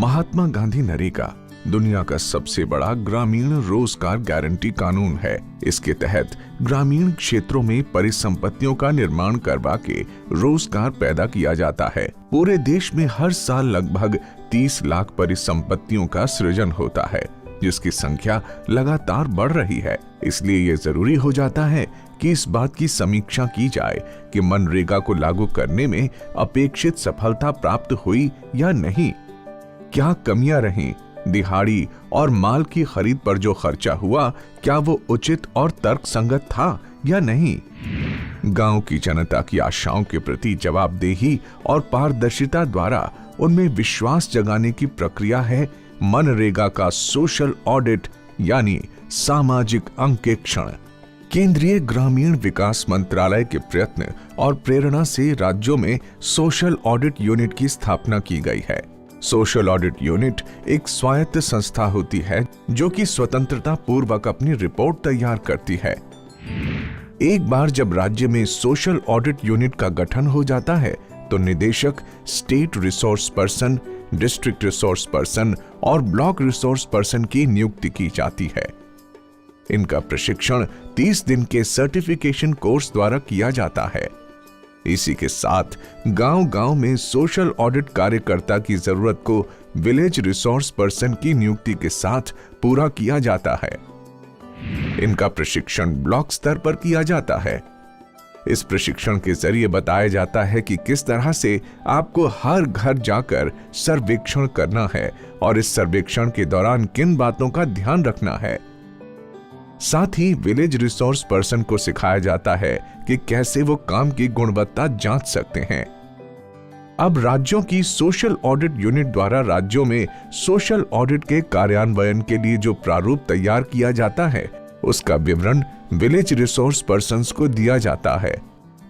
महात्मा गांधी नरेगा दुनिया का सबसे बड़ा ग्रामीण रोजगार गारंटी कानून है। इसके तहत ग्रामीण क्षेत्रों में परिसंपत्तियों का निर्माण करवा के रोजगार पैदा किया जाता है। पूरे देश में हर साल लगभग 30 लाख परिसंपत्तियों का सृजन होता है, जिसकी संख्या लगातार बढ़ रही है। इसलिए ये जरूरी हो जाता है कि इस बात की समीक्षा की जाए कि मनरेगा को लागू करने में अपेक्षित सफलता प्राप्त हुई या नहीं, क्या कमियां रहीं, दिहाड़ी और माल की खरीद पर जो खर्चा हुआ क्या वो उचित और तर्कसंगत था या नहीं। गांव की जनता की आशाओं के प्रति जवाबदेही और पारदर्शिता द्वारा उनमें विश्वास जगाने की प्रक्रिया है मनरेगा का सोशल ऑडिट यानी सामाजिक अंकेक्षण। केंद्रीय ग्रामीण विकास मंत्रालय के प्रयत्न और प्रेरणा से राज्यों में सोशल ऑडिट यूनिट की स्थापना की गई है। सोशल ऑडिट यूनिट एक स्वायत्त संस्था होती है जो कि स्वतंत्रता पूर्वक अपनी रिपोर्ट तैयार करती है। एक बार जब राज्य में सोशल ऑडिट यूनिट का गठन हो जाता है तो निदेशक state resource person, district resource person और ब्लॉक रिसोर्स पर्सन की नियुक्ति की जाती है। इनका प्रशिक्षण 30 दिन के सर्टिफिकेशन कोर्स द्वारा किया जाता है। इसी के साथ गांव-गांव में सोशल ऑडिट कार्यकर्ता की जरूरत को विलेज रिसोर्स पर्सन की नियुक्ति के साथ पूरा किया जाता है। इनका प्रशिक्षण ब्लॉक स्तर पर किया जाता है। इस प्रशिक्षण के जरिए बताया जाता है कि किस तरह से आपको हर घर जाकर सर्वेक्षण करना है और इस सर्वेक्षण के दौरान किन बातों का ध्यान रखना है। साथ ही विलेज रिसोर्स पर्सन को सिखाया जाता है कि कैसे वो काम की गुणवत्ता जांच सकते हैं। अब राज्यों की सोशल ऑडिट यूनिट द्वारा राज्यों में सोशल ऑडिट के कार्यान्वयन के लिए जो प्रारूप तैयार किया जाता है उसका विवरण विलेज रिसोर्स पर्सन्स को दिया जाता है,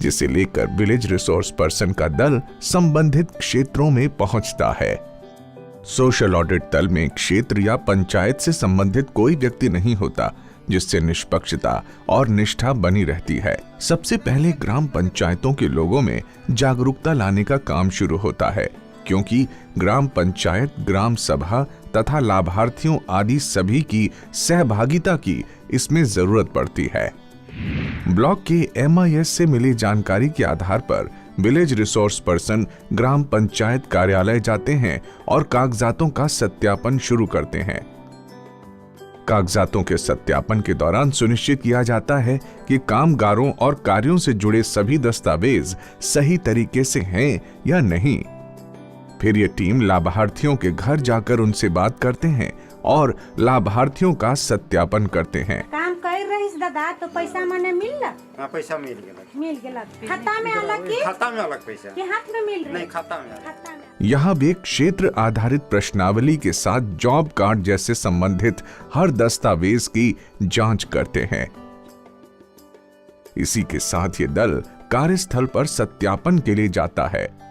जिसे लेकर विलेज रिसोर्स पर्सन का दल संबंधित क्षेत्रों में पहुंचता है। सोशल ऑडिट दल में क्षेत्र या पंचायत से संबंधित कोई व्यक्ति नहीं होता, जिससे निष्पक्षता और निष्ठा बनी रहती है। सबसे पहले ग्राम पंचायतों के लोगों में जागरूकता लाने का काम शुरू होता है, क्योंकि ग्राम पंचायत, ग्राम सभा तथा लाभार्थियों आदि सभी की सहभागिता की इसमें जरूरत पड़ती है। ब्लॉक के MIS से मिली जानकारी के आधार पर विलेज रिसोर्स पर्सन ग्राम पंचायत कार्यालय जाते हैं और कागजातों का सत्यापन शुरू करते हैं। कागजातों के सत्यापन के दौरान सुनिश्चित किया जाता है कि कामगारों और कार्यों से जुड़े सभी दस्तावेज सही तरीके से हैं या नहीं। फिर ये टीम लाभार्थियों के घर जाकर उनसे बात करते हैं और लाभार्थियों का सत्यापन करते हैं। काम कर रही दादा तो पैसा मने मिलला? हां, पैसा मिल गेला। खाता में अलग की? खाता में अलग पैसा। के हाथ में मिल रही? नहीं, खाता में। यहाँ भी क्षेत्र आधारित प्रश्नावली के साथ जॉब कार्ड जैसे संबंधित हर दस्तावेज की जांच करते हैं। इसी के साथ ये दल कार्यस्थल पर सत्यापन के लिए जाता है।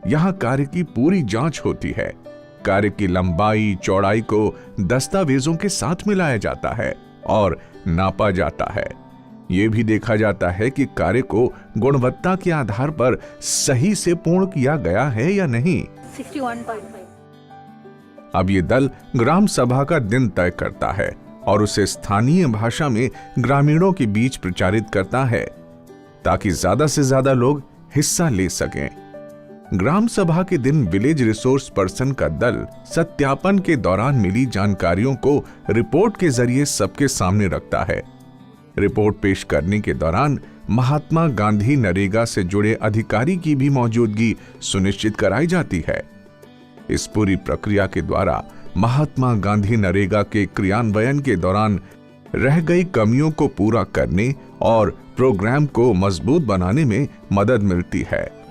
यहाँ कार्य की पूरी जांच होती है। कार्य की लंबाई, चौड़ाई को दस्तावेजों के साथ मिलाया जाता है और नापा जाता है। ये भी देखा जाता है कि कार्य को गुणवत्ता के आधार पर सही से पूर्ण किया गया है या नहीं। 61.5। अब ये दल ग्राम सभा का दिन तय करता है और उसे स्थानीय भाषा में ग्रामीणों के बीच प्रचारित करता है, ताकि ज्यादा से ज्यादा लोग हिस्सा ले सकें। ग्राम सभा के दिन विलेज रिसोर्स पर्सन का दल सत्यापन के दौरान मिली जानकारियों को रिपोर्ट के जरिए सबके सामने रखता है। रिपोर्ट पेश करने के दौरान महात्मा गांधी नरेगा से जुड़े अधिकारी की भी मौजूदगी सुनिश्चित कराई जाती है। इस पूरी प्रक्रिया के द्वारा महात्मा गांधी नरेगा के क्रियान्वयन के दौरान रह गई कमियों को पूरा करने और प्रोग्राम को मजबूत बनाने में मदद मिलती है।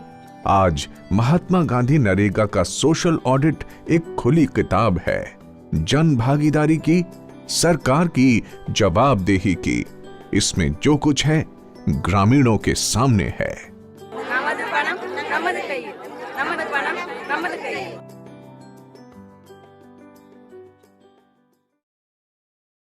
आज महात्मा गांधी नरेगा का सोशल ऑडिट एक खुली किताब है, जन भागीदारी की, सरकार की जवाबदेही की। इसमें जो कुछ है ग्रामीणों के सामने है।